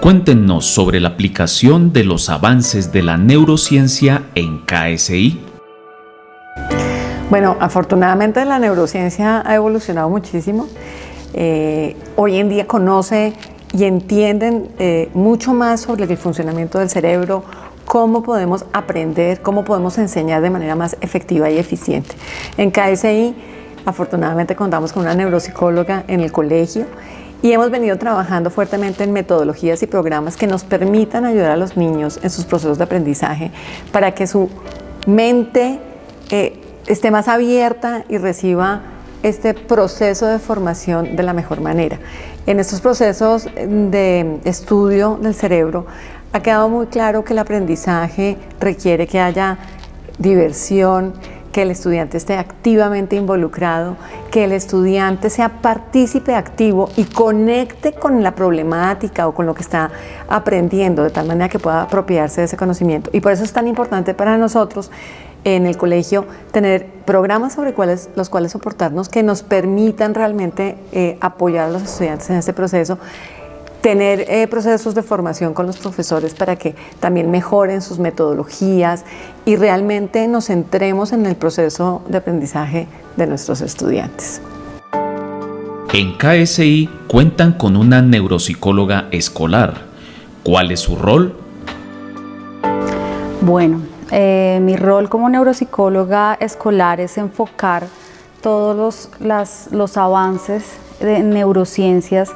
Cuéntenos sobre la aplicación de los avances de la neurociencia en KSI. Bueno, afortunadamente la neurociencia ha evolucionado muchísimo. Hoy en día conoce y entienden mucho más sobre el funcionamiento del cerebro, cómo podemos aprender, cómo podemos enseñar de manera más efectiva y eficiente. En KSI, afortunadamente contamos con una neuropsicóloga en el colegio y hemos venido trabajando fuertemente en metodologías y programas que nos permitan ayudar a los niños en sus procesos de aprendizaje para que su mente esté más abierta y reciba este proceso de formación de la mejor manera. En estos procesos de estudio del cerebro ha quedado muy claro que el aprendizaje requiere que haya diversión, que el estudiante esté activamente involucrado, que el estudiante sea partícipe activo y conecte con la problemática o con lo que está aprendiendo, de tal manera que pueda apropiarse de ese conocimiento. Y por eso es tan importante para nosotros en el colegio tener programas sobre los cuales soportarnos que nos permitan realmente apoyar a los estudiantes en este proceso, tener procesos de formación con los profesores para que también mejoren sus metodologías y realmente nos centremos en el proceso de aprendizaje de nuestros estudiantes. En KSI cuentan con una neuropsicóloga escolar. ¿Cuál es su rol? Bueno, mi rol como neuropsicóloga escolar es enfocar todos los avances de neurociencias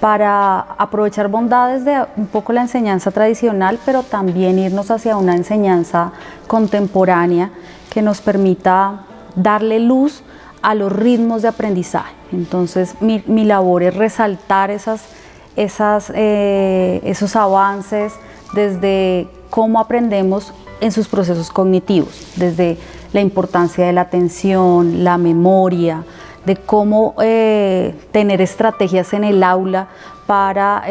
para aprovechar bondades de un poco la enseñanza tradicional, pero también irnos hacia una enseñanza contemporánea que nos permita darle luz a los ritmos de aprendizaje. Entonces, mi labor es resaltar esos avances desde cómo aprendemos en sus procesos cognitivos, desde la importancia de la atención, la memoria, de cómo tener estrategias en el aula para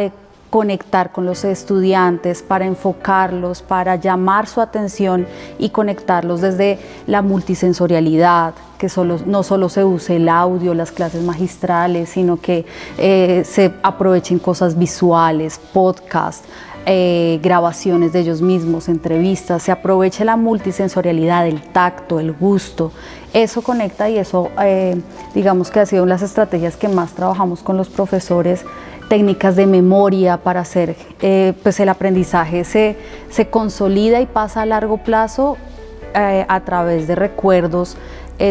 conectar con los estudiantes, para enfocarlos, para llamar su atención y conectarlos desde la multisensorialidad, que no solo se use el audio, las clases magistrales, sino que se aprovechen cosas visuales, podcasts, grabaciones de ellos mismos, entrevistas, se aproveche la multisensorialidad, el tacto, el gusto. Eso conecta y eso digamos que ha sido las estrategias que más trabajamos con los profesores, técnicas de memoria para hacer pues el aprendizaje se consolida y pasa a largo plazo a través de recuerdos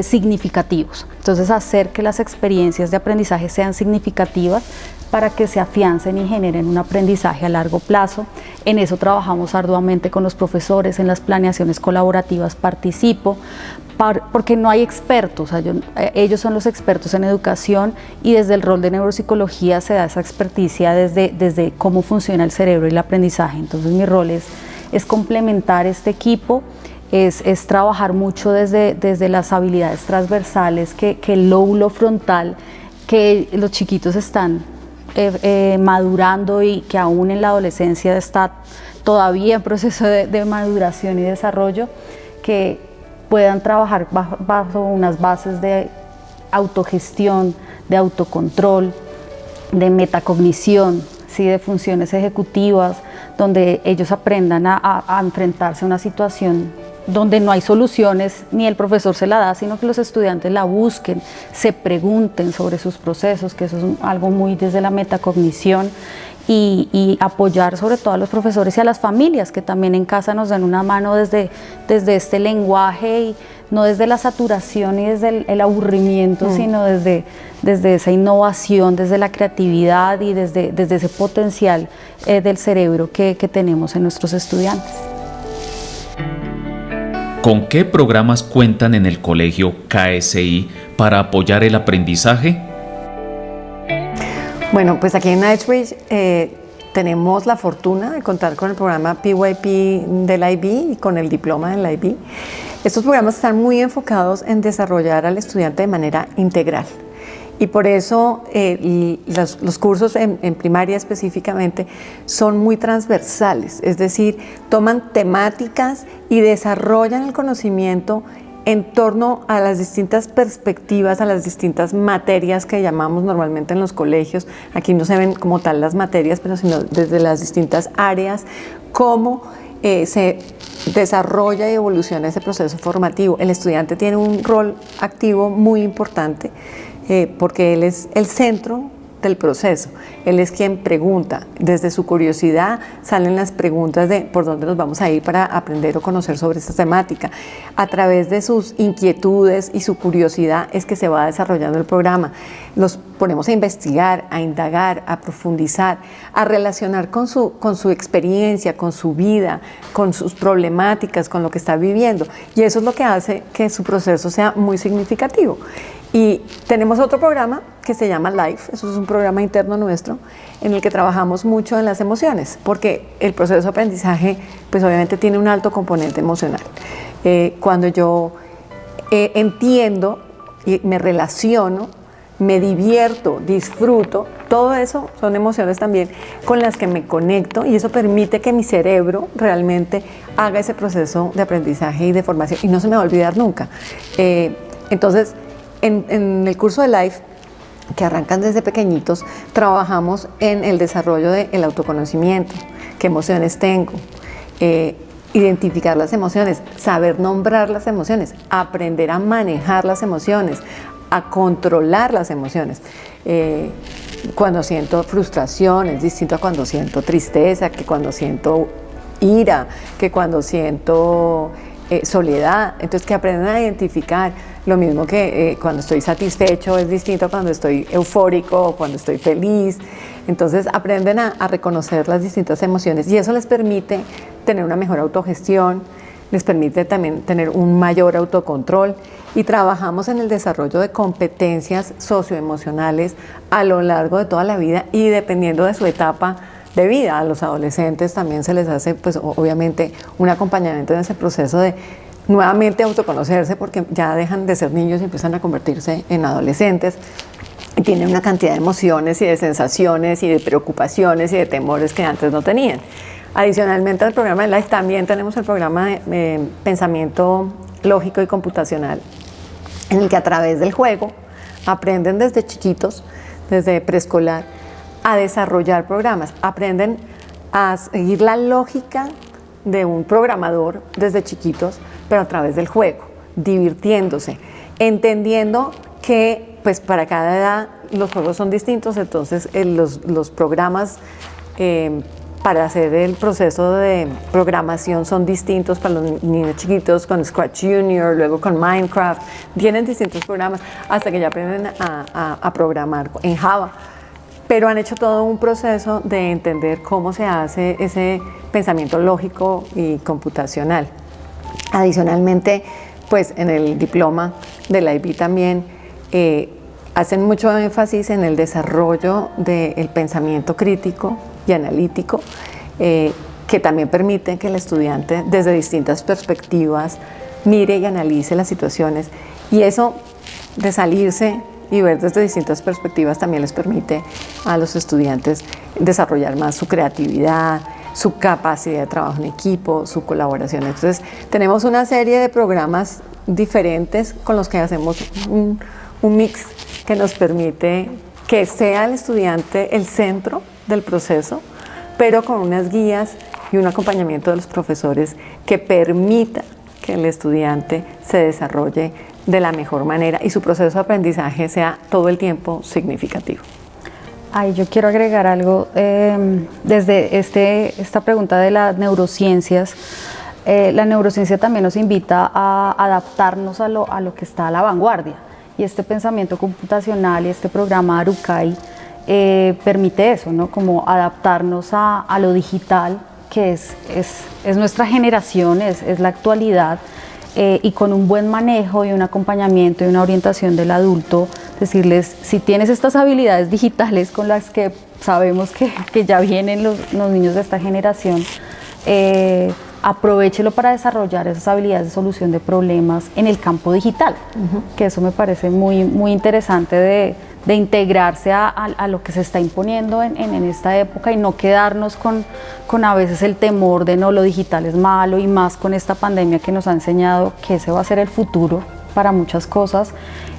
significativos. Entonces, hacer que las experiencias de aprendizaje sean significativas para que se afiancen y generen un aprendizaje a largo plazo. En eso trabajamos arduamente con los profesores, en las planeaciones colaborativas participo, porque no hay expertos, ellos son los expertos en educación y desde el rol de neuropsicología se da esa experticia desde cómo funciona el cerebro y el aprendizaje. Entonces mi rol es complementar este equipo, es trabajar mucho desde las habilidades transversales, que el lóbulo frontal, que los chiquitos están madurando y que aún en la adolescencia está todavía en proceso de maduración y desarrollo, que puedan trabajar bajo unas bases de autogestión, de autocontrol, de metacognición, ¿sí? De funciones ejecutivas, donde ellos aprendan a enfrentarse a una situación donde no hay soluciones, ni el profesor se la da, sino que los estudiantes la busquen, se pregunten sobre sus procesos, que eso es algo muy desde la metacognición, y apoyar sobre todo a los profesores y a las familias que también en casa nos dan una mano desde este lenguaje y no desde la saturación y desde el aburrimiento, sino desde esa innovación, desde la creatividad y desde ese potencial del cerebro que tenemos en nuestros estudiantes. ¿Con qué programas cuentan en el colegio KSI para apoyar el aprendizaje? Bueno, pues aquí en Knightsbridge tenemos la fortuna de contar con el programa PYP del IB y con el diploma del IB. Estos programas están muy enfocados en desarrollar al estudiante de manera integral. Y por eso los cursos en primaria específicamente son muy transversales, es decir, toman temáticas y desarrollan el conocimiento en torno a las distintas perspectivas, a las distintas materias que llamamos normalmente en los colegios. Aquí no se ven como tal las materias, pero sino desde las distintas áreas, cómo se desarrolla y evoluciona ese proceso formativo. El estudiante tiene un rol activo muy importante porque él es el centro del proceso. Él es quien pregunta. Desde su curiosidad salen las preguntas de por dónde nos vamos a ir para aprender o conocer sobre esta temática. A través de sus inquietudes y su curiosidad es que se va desarrollando el programa. Los ponemos a investigar, a indagar, a profundizar, a relacionar con su experiencia, con su vida, con sus problemáticas, con lo que está viviendo. Y eso es lo que hace que su proceso sea muy significativo. Y tenemos otro programa que se llama Life, eso es un programa interno nuestro, en el que trabajamos mucho en las emociones, porque el proceso de aprendizaje, pues obviamente tiene un alto componente emocional. Cuando yo entiendo y me relaciono, me divierto, disfruto, todo eso son emociones también con las que me conecto y eso permite que mi cerebro realmente haga ese proceso de aprendizaje y de formación y no se me va a olvidar nunca. Entonces, en el curso de Life, que arrancan desde pequeñitos, trabajamos en el desarrollo del autoconocimiento, qué emociones tengo, identificar las emociones, saber nombrar las emociones, aprender a manejar las emociones, a controlar las emociones. Cuando siento frustración es distinto a cuando siento tristeza, que cuando siento ira, que cuando siento soledad. Entonces que aprendan a identificar. Lo mismo que cuando estoy satisfecho es distinto a cuando estoy eufórico o cuando estoy feliz. Entonces aprenden a reconocer las distintas emociones y eso les permite tener una mejor autogestión, les permite también tener un mayor autocontrol y trabajamos en el desarrollo de competencias socioemocionales a lo largo de toda la vida y dependiendo de su etapa de vida. A los adolescentes también se les hace, pues obviamente, un acompañamiento en ese proceso de nuevamente autoconocerse porque ya dejan de ser niños y empiezan a convertirse en adolescentes y tienen una cantidad de emociones y de sensaciones y de preocupaciones y de temores que antes no tenían. Adicionalmente al programa de Life también tenemos el programa de pensamiento lógico y computacional en el que a través del juego aprenden desde chiquitos, desde preescolar, a desarrollar programas, aprenden a seguir la lógica de un programador desde chiquitos, pero a través del juego, divirtiéndose, entendiendo que pues para cada edad los juegos son distintos, entonces los programas para hacer el proceso de programación son distintos para los niños chiquitos con Scratch Junior, luego con Minecraft, tienen distintos programas hasta que ya aprenden a programar en Java. Pero han hecho todo un proceso de entender cómo se hace ese pensamiento lógico y computacional. Adicionalmente, pues en el diploma de la IB también hacen mucho énfasis en el desarrollo del pensamiento crítico y analítico, que también permite que el estudiante desde distintas perspectivas mire y analice las situaciones y eso de salirse y ver desde distintas perspectivas también les permite a los estudiantes desarrollar más su creatividad, su capacidad de trabajo en equipo, su colaboración. Entonces tenemos una serie de programas diferentes con los que hacemos un mix que nos permite que sea el estudiante el centro del proceso, pero con unas guías y un acompañamiento de los profesores que permita que el estudiante se desarrolle de la mejor manera y su proceso de aprendizaje sea todo el tiempo significativo. Ay, yo quiero agregar algo desde esta pregunta de las neurociencias. La neurociencia también nos invita a adaptarnos a lo que está a la vanguardia y este pensamiento computacional y este programa Arukai permite eso, ¿no? Como adaptarnos a lo digital que es nuestra generación, es la actualidad. Y con un buen manejo y un acompañamiento y una orientación del adulto, decirles, si tienes estas habilidades digitales con las que sabemos que ya vienen los niños de esta generación, aprovéchelo para desarrollar esas habilidades de solución de problemas en el campo digital, que eso me parece muy, muy interesante de de integrarse a lo que se está imponiendo en esta época y no quedarnos con a veces el temor de no, lo digital es malo, y más con esta pandemia que nos ha enseñado que ese va a ser el futuro para muchas cosas.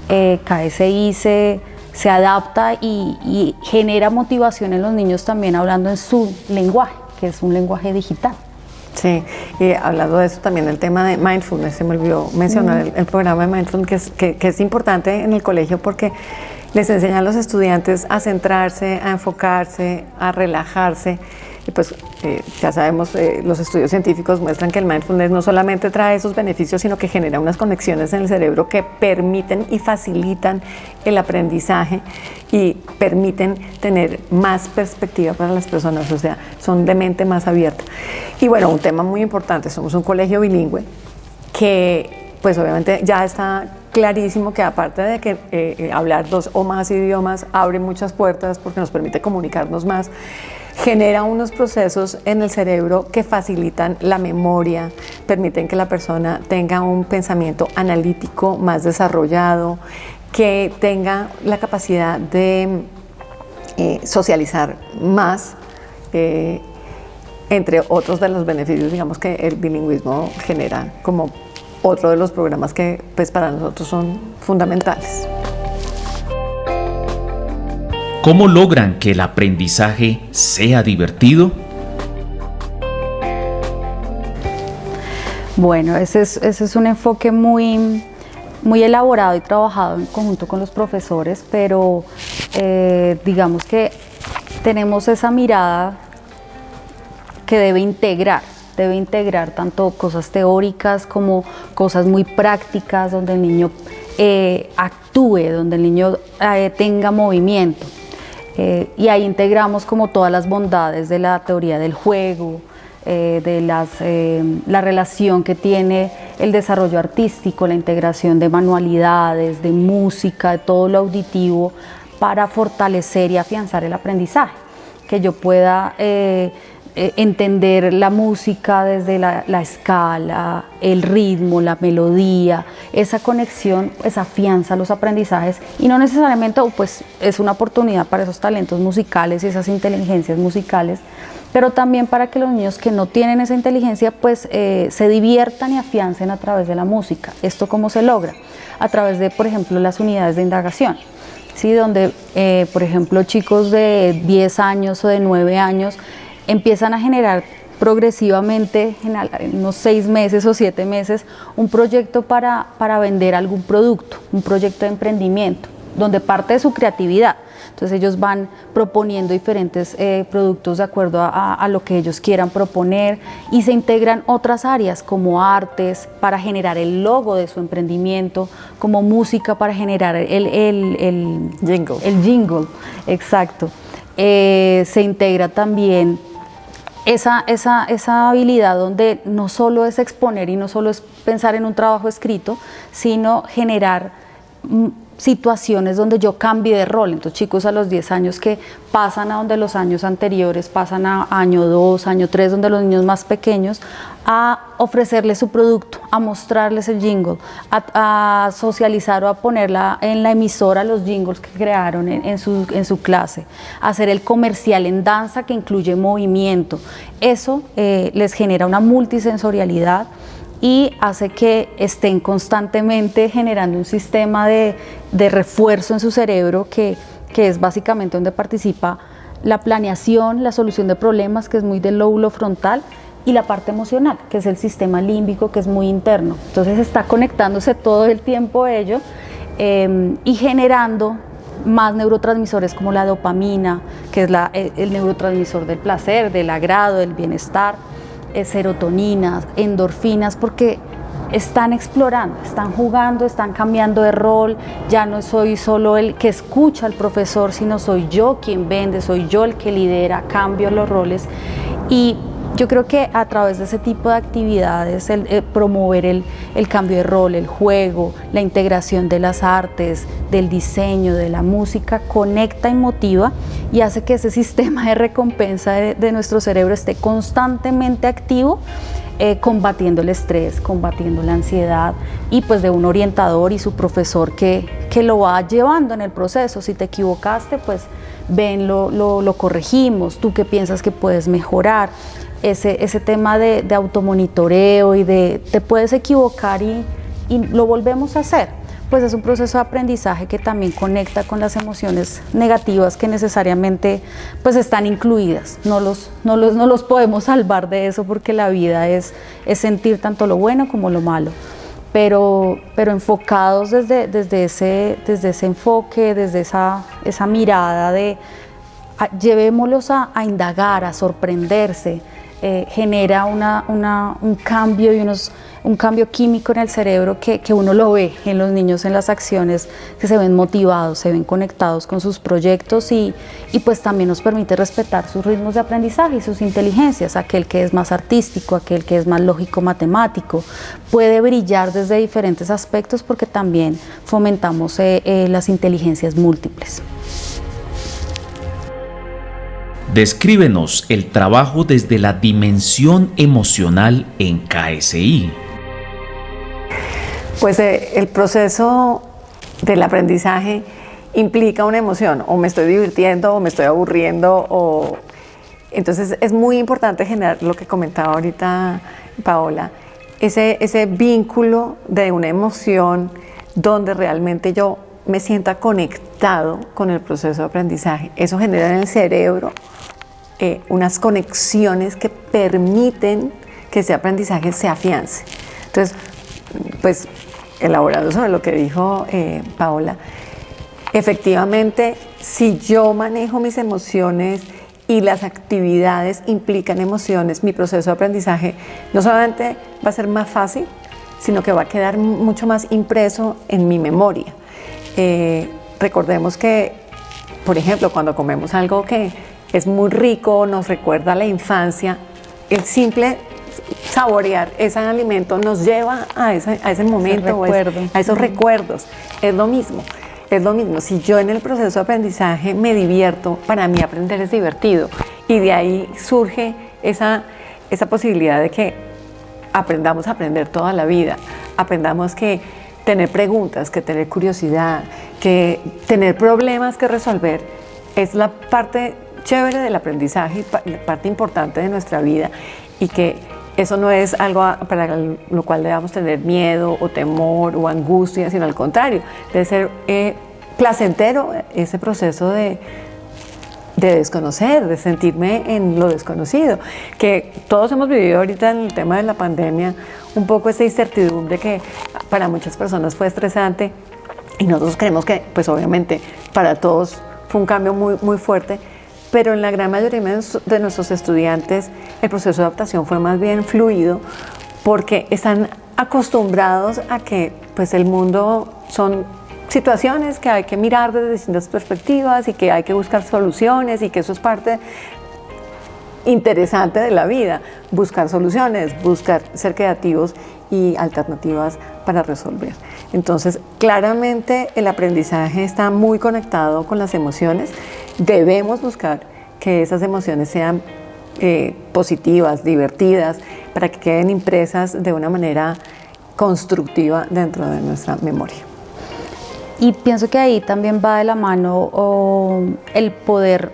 KSI se adapta y genera motivación en los niños también hablando en su lenguaje, que es un lenguaje digital. Sí, y hablando de eso también el tema de mindfulness, se me olvidó mencionar el programa de mindfulness que es importante en el colegio porque les enseña a los estudiantes a centrarse, a enfocarse, a relajarse. Y pues ya sabemos, los estudios científicos muestran que el mindfulness no solamente trae esos beneficios, sino que genera unas conexiones en el cerebro que permiten y facilitan el aprendizaje y permiten tener más perspectiva para las personas, o sea, son de mente más abierta. Y bueno, un tema muy importante, somos un colegio bilingüe que pues obviamente ya está clarísimo que aparte de que hablar 2 o más idiomas abre muchas puertas porque nos permite comunicarnos más, genera unos procesos en el cerebro que facilitan la memoria, permiten que la persona tenga un pensamiento analítico más desarrollado, que tenga la capacidad de socializar más, entre otros de los beneficios, digamos, que el bilingüismo genera como otro de los programas que pues, para nosotros son fundamentales. ¿Cómo logran que el aprendizaje sea divertido? Bueno, ese es un enfoque muy elaborado y trabajado en conjunto con los profesores, pero digamos que tenemos esa mirada que debe integrar tanto cosas teóricas como cosas muy prácticas, donde el niño actúe, donde el niño tenga movimiento. Y ahí integramos como todas las bondades de la teoría del juego, de la relación que tiene el desarrollo artístico, la integración de manualidades, de música, de todo lo auditivo para fortalecer y afianzar el aprendizaje, que yo pueda entender la música desde la escala, el ritmo, la melodía. Esa conexión pues afianza los aprendizajes y no necesariamente pues es una oportunidad para esos talentos musicales y esas inteligencias musicales, pero también para que los niños que no tienen esa inteligencia pues se diviertan y afiancen a través de la música. ¿Esto cómo se logra? A través de, por ejemplo, las unidades de indagación, ¿sí? Donde, por ejemplo, chicos de 10 años o de 9 años empiezan a generar progresivamente, en unos 6 meses o 7 meses, un proyecto para vender algún producto, un proyecto de emprendimiento, donde parte de su creatividad. Entonces ellos van proponiendo diferentes productos de acuerdo a lo que ellos quieran proponer y se integran otras áreas como artes para generar el logo de su emprendimiento, como música para generar el jingle, exacto. Se integra también esa habilidad donde no solo es exponer y no solo es pensar en un trabajo escrito, sino generar situaciones donde yo cambie de rol. Entonces chicos a los 10 años que pasan a donde los años anteriores, pasan a año 2, año 3, donde los niños más pequeños, a ofrecerles su producto, a mostrarles el jingle, a socializar o a ponerla en la emisora los jingles que crearon en su clase, a hacer el comercial en danza que incluye movimiento. Eso les genera una multisensorialidad y hace que estén constantemente generando un sistema de refuerzo en su cerebro que es básicamente donde participa la planeación, la solución de problemas, que es muy del lóbulo frontal, y la parte emocional, que es el sistema límbico, que es muy interno. Entonces está conectándose todo el tiempo ello y generando más neurotransmisores como la dopamina, que es el neurotransmisor del placer, del agrado, del bienestar, serotoninas, endorfinas, porque están explorando, están jugando, están cambiando de rol. Ya no soy solo el que escucha al profesor, sino soy yo quien vende, soy yo el que lidera, cambio los roles. Y yo creo que a través de ese tipo de actividades, promover el cambio de rol, el juego, la integración de las artes, del diseño, de la música, conecta y motiva y hace que ese sistema de recompensa de nuestro cerebro esté constantemente activo combatiendo el estrés, combatiendo la ansiedad, y pues de un orientador y su profesor que lo va llevando en el proceso. Si te equivocaste, pues ven, lo corregimos, tú qué piensas que puedes mejorar. Ese tema de automonitoreo y de te puedes equivocar y lo volvemos a hacer, pues es un proceso de aprendizaje que también conecta con las emociones negativas que necesariamente pues están incluidas. No los podemos salvar de eso, porque la vida es sentir tanto lo bueno como lo malo, pero enfocados desde ese enfoque, desde esa mirada de llevémoslos a indagar, a sorprenderse. Genera un cambio y un cambio químico en el cerebro que uno lo ve en los niños, en las acciones, que se ven motivados, se ven conectados con sus proyectos, y pues también nos permite respetar sus ritmos de aprendizaje y sus inteligencias. Aquel que es más artístico, aquel que es más lógico matemático, puede brillar desde diferentes aspectos, porque también fomentamos las inteligencias múltiples. Descríbenos el trabajo desde la dimensión emocional en KSI. Pues el proceso del aprendizaje implica una emoción, o me estoy divirtiendo o me estoy aburriendo, entonces es muy importante generar lo que comentaba ahorita Paola, ese vínculo de una emoción donde realmente yo me sienta conectado con el proceso de aprendizaje. Eso genera en el cerebro unas conexiones que permiten que ese aprendizaje se afiance. Entonces, pues, elaborando sobre lo que dijo Paola, efectivamente, si yo manejo mis emociones y las actividades implican emociones, mi proceso de aprendizaje no solamente va a ser más fácil, sino que va a quedar mucho más impreso en mi memoria. Recordemos que, por ejemplo, cuando comemos algo que es muy rico, nos recuerda a la infancia, el simple saborear ese alimento nos lleva a ese momento, a esos recuerdos. Es lo mismo. Si yo en el proceso de aprendizaje me divierto, para mí aprender es divertido, y de ahí surge esa posibilidad de que aprendamos a aprender toda la vida, aprendamos que tener preguntas, que tener curiosidad, que tener problemas que resolver es la parte chévere del aprendizaje y la parte importante de nuestra vida, y que eso no es algo para lo cual debamos tener miedo o temor o angustia, sino al contrario, debe ser placentero ese proceso de desconocer, de sentirme en lo desconocido, que todos hemos vivido ahorita en el tema de la pandemia, un poco esa incertidumbre que para muchas personas fue estresante, y nosotros creemos que, pues obviamente, para todos fue un cambio muy, muy fuerte, pero en la gran mayoría de nuestros estudiantes el proceso de adaptación fue más bien fluido, porque están acostumbrados a que pues el mundo son situaciones que hay que mirar desde distintas perspectivas y que hay que buscar soluciones, y que eso es parte interesante de la vida, buscar soluciones, buscar ser creativos y alternativas para resolver. Entonces, claramente el aprendizaje está muy conectado con las emociones. Debemos buscar que esas emociones sean positivas, divertidas, para que queden impresas de una manera constructiva dentro de nuestra memoria. Y pienso que ahí también va de la mano el poder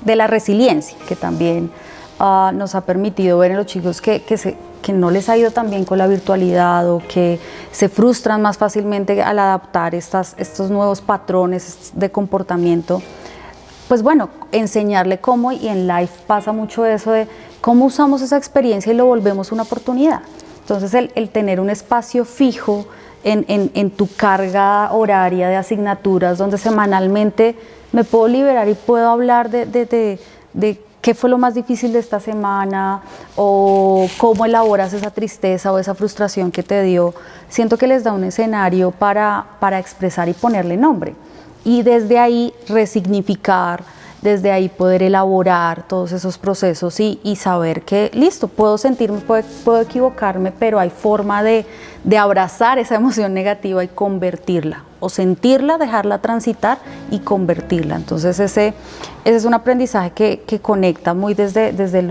de la resiliencia, que también nos ha permitido ver en los chicos que no les ha ido tan bien con la virtualidad, o que se frustran más fácilmente al adaptar estos nuevos patrones de comportamiento. Pues bueno, enseñarle cómo, y en Life pasa mucho eso de cómo usamos esa experiencia y lo volvemos una oportunidad. Entonces el tener un espacio fijo en tu carga horaria de asignaturas, donde semanalmente me puedo liberar y puedo hablar de qué fue lo más difícil de esta semana, o cómo elaboras esa tristeza o esa frustración que te dio. Siento que les da un escenario para expresar y ponerle nombre, y desde ahí resignificar, desde ahí poder elaborar todos esos procesos y saber que listo, puedo sentirme, puedo equivocarme, pero hay forma de abrazar esa emoción negativa y convertirla, o sentirla, dejarla transitar y convertirla. Entonces ese es un aprendizaje que conecta muy desde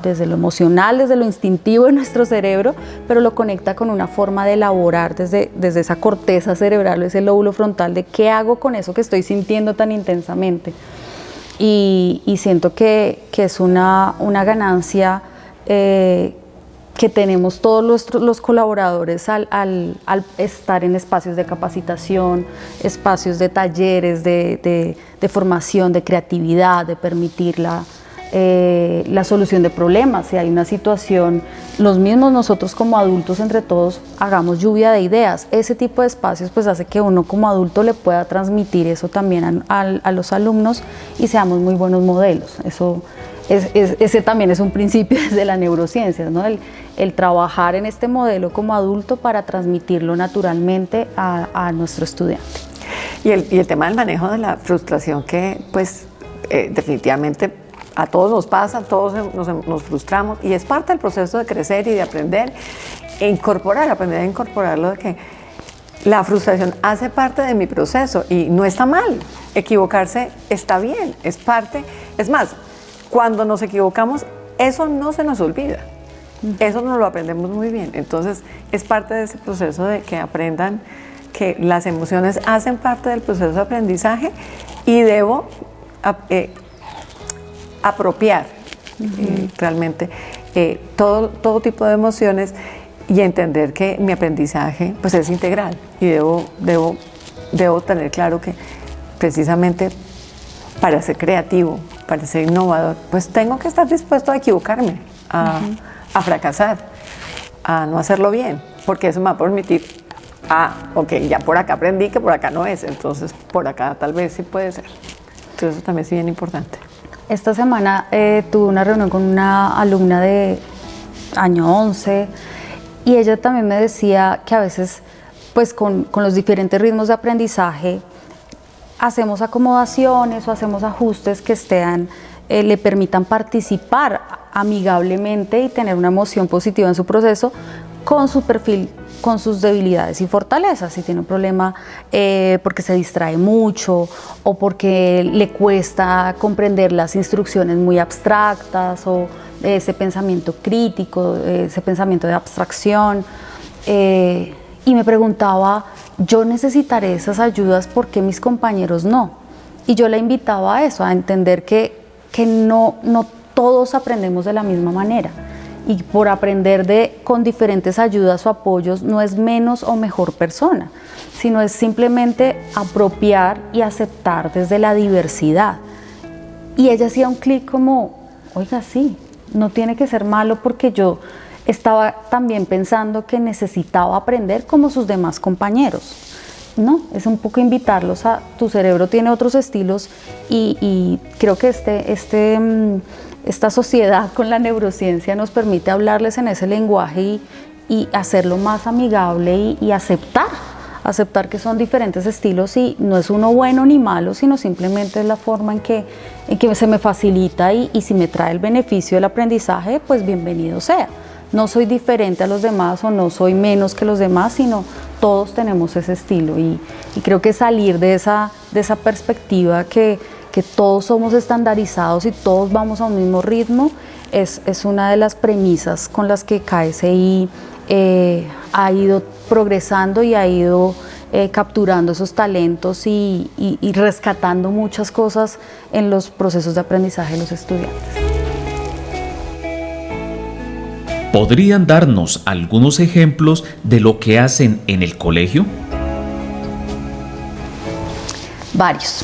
desde lo emocional, desde lo instintivo de nuestro cerebro, pero lo conecta con una forma de elaborar desde esa corteza cerebral, ese lóbulo frontal, de qué hago con eso que estoy sintiendo tan intensamente. Y siento que es una ganancia que tenemos todos los colaboradores al estar en espacios de capacitación, espacios de talleres, de formación, de creatividad, de permitir la solución de problemas. Si hay una situación, los mismos nosotros como adultos entre todos hagamos lluvia de ideas. Ese tipo de espacios pues hace que uno como adulto le pueda transmitir eso también a los alumnos y seamos muy buenos modelos. Ese también es un principio desde la neurociencia, ¿no? El trabajar en este modelo como adulto para transmitirlo naturalmente a nuestro estudiante. Y el tema del manejo de la frustración que pues definitivamente a todos nos pasa, todos nos frustramos y es parte del proceso de crecer y de aprender aprender a incorporarlo, de que la frustración hace parte de mi proceso y no está mal, equivocarse está bien, es parte, es más, cuando nos equivocamos, eso no se nos olvida, eso nos lo aprendemos muy bien, entonces es parte de ese proceso de que aprendan que las emociones hacen parte del proceso de aprendizaje y debo apropiar realmente todo tipo de emociones y entender que mi aprendizaje pues es integral y debo tener claro que precisamente para ser creativo, para ser innovador, pues tengo que estar dispuesto a equivocarme, a fracasar, a no hacerlo bien, porque eso me va a permitir, ok, ya por acá aprendí que por acá no es, entonces por acá tal vez sí puede ser. Entonces eso también es bien importante. Esta semana tuve una reunión con una alumna de año 11 y ella también me decía que a veces pues con los diferentes ritmos de aprendizaje hacemos acomodaciones o hacemos ajustes que le permitan participar amigablemente y tener una emoción positiva en su proceso con su perfil, con sus debilidades y fortalezas. Si tiene un problema porque se distrae mucho o porque le cuesta comprender las instrucciones muy abstractas o ese pensamiento crítico, ese pensamiento de abstracción. Y me preguntaba, yo necesitaré esas ayudas, ¿por qué mis compañeros no? Y yo la invitaba a eso, a entender que no todos aprendemos de la misma manera. Y por aprender con diferentes ayudas o apoyos no es menos o mejor persona, sino es simplemente apropiar y aceptar desde la diversidad. Y ella hacía un clic como, oiga, sí, no tiene que ser malo porque yo estaba también pensando que necesitaba aprender como sus demás compañeros. No, es un poco invitarlos a, tu cerebro tiene otros estilos y creo que esta sociedad con la neurociencia nos permite hablarles en ese lenguaje y hacerlo más amigable y aceptar que son diferentes estilos y no es uno bueno ni malo, sino simplemente es la forma en que se me facilita y si me trae el beneficio del aprendizaje, pues bienvenido sea. No soy diferente a los demás o no soy menos que los demás, sino todos tenemos ese estilo y creo que salir de esa perspectiva que todos somos estandarizados y todos vamos a un mismo ritmo es una de las premisas con las que KSI ha ido progresando y ha ido capturando esos talentos y rescatando muchas cosas en los procesos de aprendizaje de los estudiantes. ¿Podrían darnos algunos ejemplos de lo que hacen en el colegio? Varios.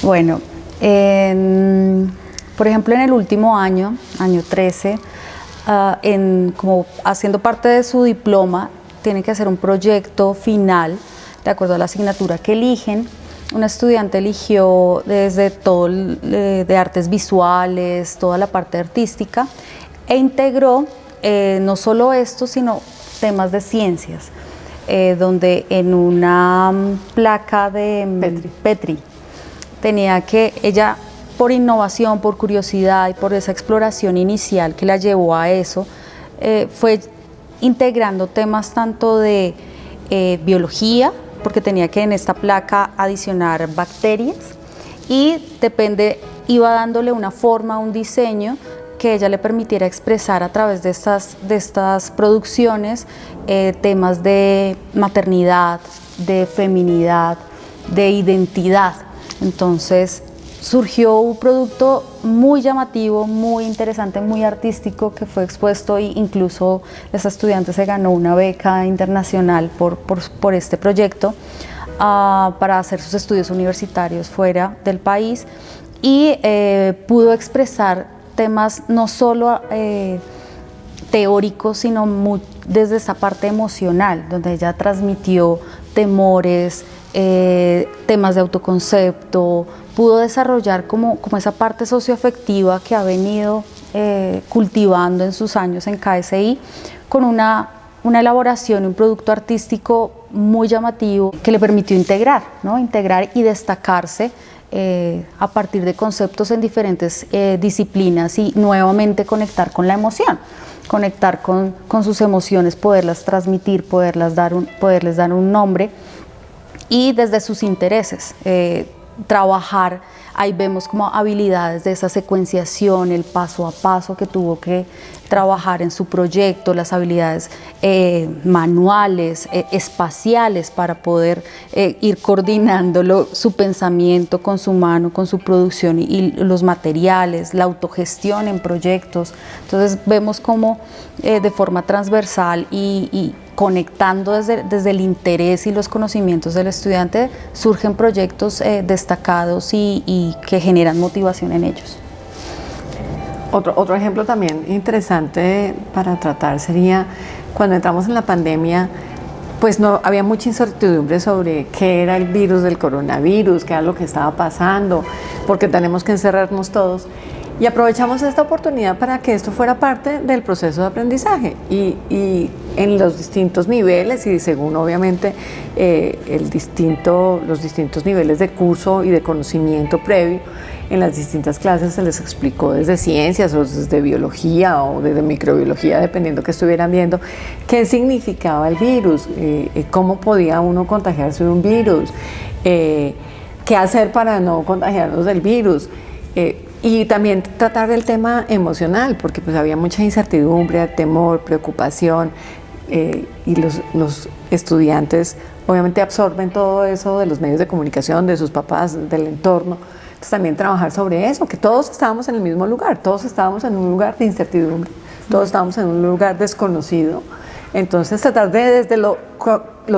Bueno, por ejemplo, en el último año 13, como haciendo parte de su diploma, tienen que hacer un proyecto final de acuerdo a la asignatura que eligen. Una estudiante eligió desde todo de artes visuales, toda la parte artística, e integró no solo esto, sino temas de ciencias, donde en una placa de Petri tenía que ella, por innovación, por curiosidad y por esa exploración inicial que la llevó a eso, fue integrando temas tanto de biología, porque tenía que en esta placa adicionar bacterias y iba dándole una forma, un diseño que ella le permitiera expresar a través de estas producciones temas de maternidad, de feminidad, de identidad. Entonces surgió un producto muy llamativo, muy interesante, muy artístico, que fue expuesto, e incluso esta estudiante se ganó una beca internacional por este proyecto para hacer sus estudios universitarios fuera del país, y pudo expresar temas no solo teóricos, sino desde esa parte emocional, donde ella transmitió temores, temas de autoconcepto, pudo desarrollar como esa parte socioafectiva que ha venido cultivando en sus años en KSI, con una elaboración, un producto artístico muy llamativo que le permitió integrar, ¿no? Integrar y destacarse a partir de conceptos en diferentes disciplinas, y nuevamente conectar con la emoción, conectar con sus emociones, poderlas transmitir, poderles dar un nombre, y desde sus intereses trabajar. Ahí vemos como habilidades de esa secuenciación, el paso a paso que tuvo que trabajar en su proyecto, las habilidades manuales, espaciales, para poder ir coordinándolo, su pensamiento con su mano, con su producción, y los materiales, la autogestión en proyectos. Entonces vemos cómo de forma transversal y conectando desde el interés y los conocimientos del estudiante, surgen proyectos destacados y que generan motivación en ellos. Otro ejemplo también interesante para tratar sería cuando entramos en la pandemia, pues no había mucha incertidumbre sobre qué era el virus del coronavirus, qué era lo que estaba pasando, porque tenemos que encerrarnos todos. Y aprovechamos esta oportunidad para que esto fuera parte del proceso de aprendizaje, y en los distintos niveles, y según obviamente los distintos niveles de curso y de conocimiento previo. En las distintas clases se les explicó desde ciencias o desde biología o desde microbiología, dependiendo que estuvieran viendo, qué significaba el virus, cómo podía uno contagiarse de un virus, qué hacer para no contagiarnos del virus. Y también tratar del tema emocional, porque pues había mucha incertidumbre, temor, preocupación, y los estudiantes obviamente absorben todo eso de los medios de comunicación, de sus papás, del entorno. Entonces también trabajar sobre eso, que todos estábamos en el mismo lugar, todos estábamos en un lugar de incertidumbre, todos estábamos en un lugar desconocido. Entonces tratar de desde lo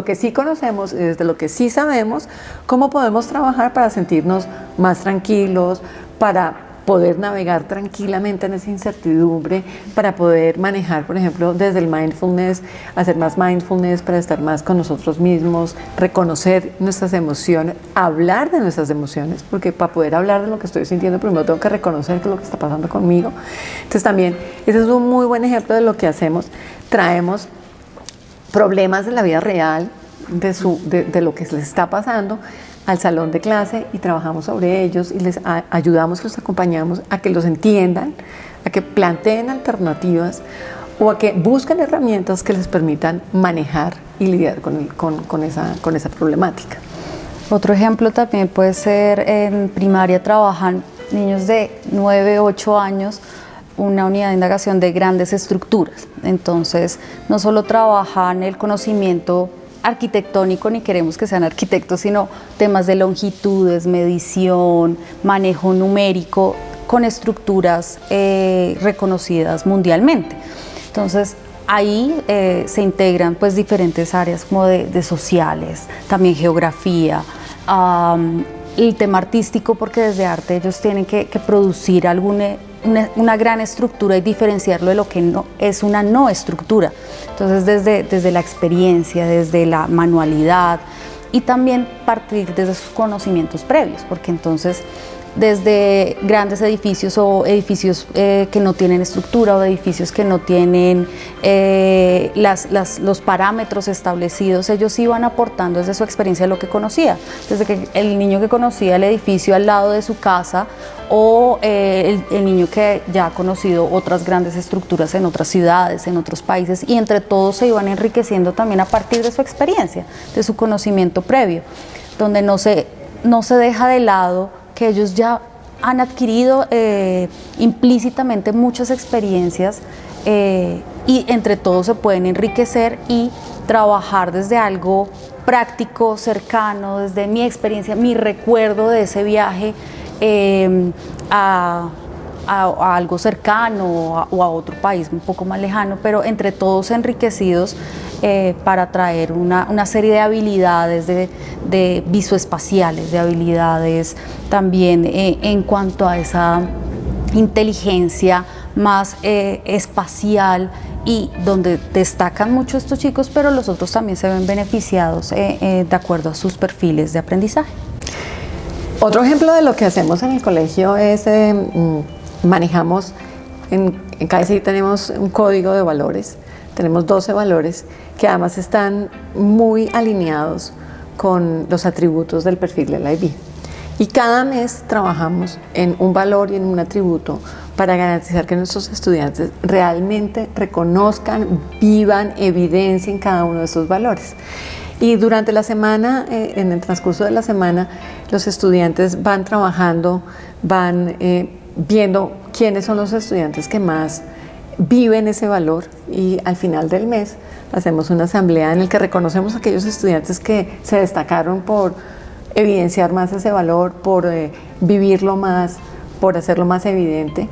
que sí conocemos y desde lo que sí sabemos, cómo podemos trabajar para sentirnos más tranquilos, para poder navegar tranquilamente en esa incertidumbre, para poder manejar, por ejemplo, desde el mindfulness, hacer más mindfulness para estar más con nosotros mismos, reconocer nuestras emociones, hablar de nuestras emociones, porque para poder hablar de lo que estoy sintiendo, primero tengo que reconocer qué es lo que está pasando conmigo. Entonces también, ese es un muy buen ejemplo de lo que hacemos. Traemos problemas de la vida real, de lo que les está pasando, al salón de clase, y trabajamos sobre ellos y les ayudamos, los acompañamos a que los entiendan, a que planteen alternativas o a que busquen herramientas que les permitan manejar y lidiar con esa problemática. Otro ejemplo también puede ser: en primaria trabajan niños de 9, 8 años una unidad de indagación de grandes estructuras. Entonces no solo trabajan el conocimiento arquitectónico, ni queremos que sean arquitectos, sino temas de longitudes, medición, manejo numérico, con estructuras reconocidas mundialmente. Entonces ahí se integran pues diferentes áreas como de sociales, también geografía, el tema artístico, porque desde arte ellos tienen que producir una gran estructura y diferenciarlo de lo que no es una no estructura. Entonces desde la experiencia, desde la manualidad, y también partir desde sus conocimientos previos, porque entonces desde grandes edificios o edificios que no tienen estructura, o edificios que no tienen los parámetros establecidos, ellos iban aportando desde su experiencia lo que conocía, desde que el niño que conocía el edificio al lado de su casa, o el niño que ya ha conocido otras grandes estructuras en otras ciudades, en otros países, y entre todos se iban enriqueciendo también a partir de su experiencia, de su conocimiento previo, donde no se deja de lado que ellos ya han adquirido implícitamente muchas experiencias y entre todos se pueden enriquecer y trabajar desde algo práctico, cercano, desde mi experiencia, mi recuerdo de ese viaje a algo cercano o a otro país un poco más lejano, pero entre todos enriquecidos para traer una serie de habilidades de visoespaciales, de habilidades también en cuanto a esa inteligencia más espacial, y donde destacan mucho estos chicos, pero los otros también se ven beneficiados de acuerdo a sus perfiles de aprendizaje. Otro ejemplo de lo que hacemos en el colegio es manejamos, en KSI tenemos un código de valores, tenemos 12 valores que además están muy alineados con los atributos del perfil del IB. Y cada mes trabajamos en un valor y en un atributo para garantizar que nuestros estudiantes realmente reconozcan, vivan, evidencien cada uno de esos valores. Y durante la semana, en el transcurso de la semana, los estudiantes van trabajando, van viendo quiénes son los estudiantes que más viven ese valor, y al final del mes hacemos una asamblea en la que reconocemos a aquellos estudiantes que se destacaron por evidenciar más ese valor, por vivirlo más, por hacerlo más evidente.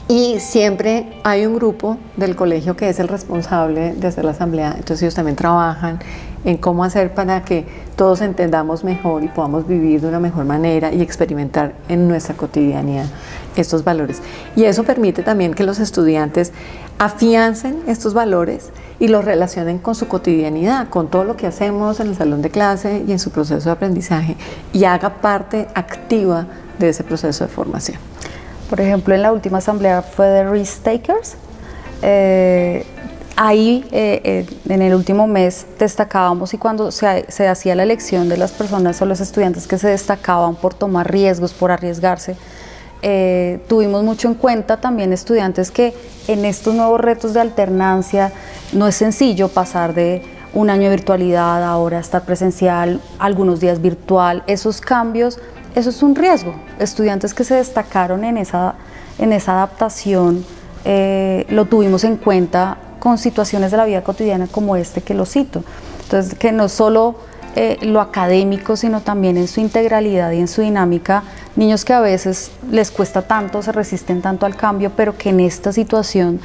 Y siempre hay un grupo del colegio que es el responsable de hacer la asamblea, entonces ellos también trabajan en cómo hacer para que todos entendamos mejor y podamos vivir de una mejor manera y experimentar en nuestra cotidianidad estos valores. Y eso permite también que los estudiantes afiancen estos valores y los relacionen con su cotidianidad, con todo lo que hacemos en el salón de clase y en su proceso de aprendizaje, y haga parte activa de ese proceso de formación. Por ejemplo, en la última asamblea fue de Risk Takers. Ahí en el último mes destacábamos, y cuando se hacía la elección de las personas o los estudiantes que se destacaban por tomar riesgos, por arriesgarse, tuvimos mucho en cuenta también estudiantes que en estos nuevos retos de alternancia no es sencillo pasar de un año de virtualidad ahora a estar presencial, algunos días virtual. Esos cambios, eso es un riesgo. Estudiantes que se destacaron en esa adaptación lo tuvimos en cuenta con situaciones de la vida cotidiana como que lo cito. Entonces, que no solo lo académico, sino también en su integralidad y en su dinámica, niños que a veces les cuesta tanto, se resisten tanto al cambio, pero que en esta situación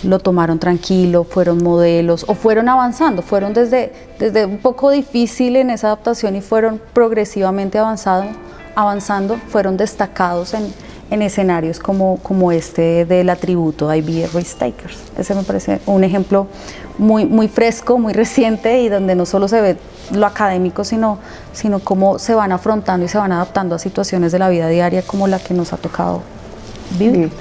lo tomaron tranquilo, fueron modelos o fueron avanzando, fueron desde un poco difícil en esa adaptación y fueron progresivamente avanzando, fueron destacados en escenarios como este del atributo IB Risk Takers. Ese me parece un ejemplo muy fresco, muy reciente, y donde no solo se ve lo académico, sino cómo se van afrontando y se van adaptando a situaciones de la vida diaria como la que nos ha tocado vivir.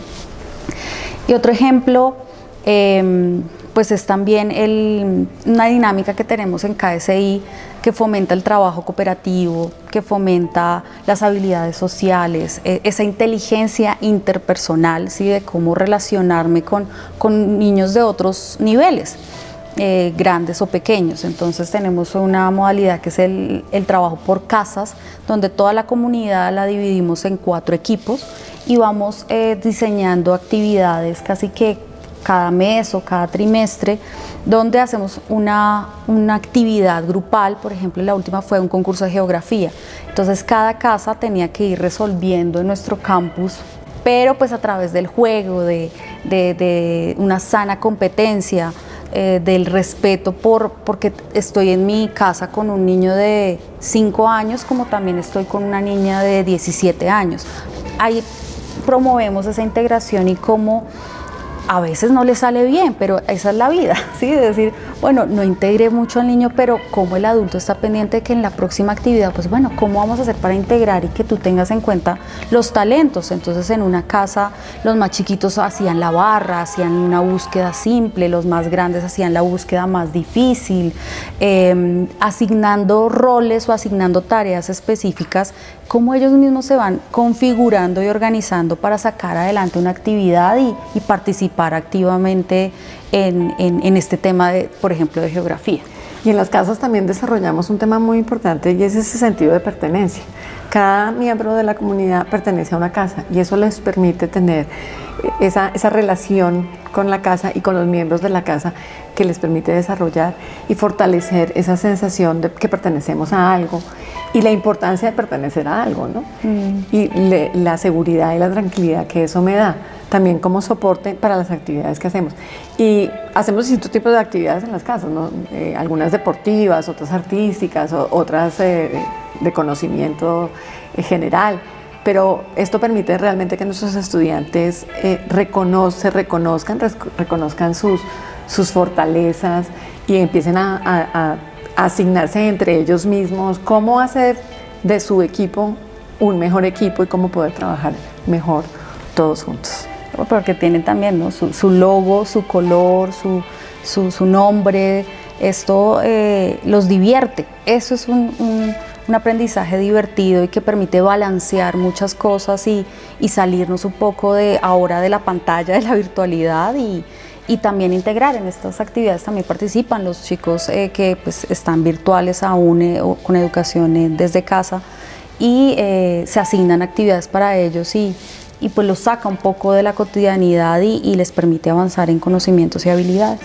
Y otro ejemplo, pues es también una dinámica que tenemos en KSI que fomenta el trabajo cooperativo, que fomenta las habilidades sociales, esa inteligencia interpersonal, ¿sí? De cómo relacionarme con niños de otros niveles, grandes o pequeños. Entonces tenemos una modalidad que es el trabajo por casas, donde toda la comunidad la dividimos en 4 equipos y vamos diseñando actividades casi que cada mes o cada trimestre, donde hacemos una actividad grupal. Por ejemplo, la última fue un concurso de geografía. Entonces cada casa tenía que ir resolviendo en nuestro campus, pero pues a través del juego, de una sana competencia, del respeto porque estoy en mi casa con un niño de 5 años, como también estoy con una niña de 17 años. Ahí promovemos esa integración y cómo a veces no le sale bien, pero esa es la vida, ¿sí? Es decir, bueno, no integré mucho al niño, pero como el adulto está pendiente de que en la próxima actividad, pues bueno, ¿cómo vamos a hacer para integrar y que tú tengas en cuenta los talentos? Entonces, en una casa, los más chiquitos hacían la barra, hacían una búsqueda simple, los más grandes hacían la búsqueda más difícil, asignando roles o asignando tareas específicas, cómo ellos mismos se van configurando y organizando para sacar adelante una actividad y participar activamente en este tema, por ejemplo, de geografía. Y en las casas también desarrollamos un tema muy importante y es ese sentido de pertenencia. Cada miembro de la comunidad pertenece a una casa y eso les permite tener esa relación con la casa y con los miembros de la casa que les permite desarrollar y fortalecer esa sensación de que pertenecemos a algo y la importancia de pertenecer a algo, ¿no? Y la seguridad y la tranquilidad que eso me da, también como soporte para las actividades que hacemos. Y hacemos distintos tipos de actividades en las casas, ¿no? Algunas deportivas, otras artísticas, otras de conocimiento general. Pero esto permite realmente que nuestros estudiantes reconozcan sus fortalezas y empiecen a asignarse entre ellos mismos cómo hacer de su equipo un mejor equipo y cómo poder trabajar mejor todos juntos. Porque tienen también, ¿no?, su logo, su color, su nombre. Esto los divierte. Eso es un aprendizaje divertido y que permite balancear muchas cosas y salirnos un poco de la pantalla, de la virtualidad y también integrar en estas actividades. También participan los chicos que pues, están virtuales aún con educación desde casa y se asignan actividades para ellos y pues los saca un poco de la cotidianidad y les permite avanzar en conocimientos y habilidades.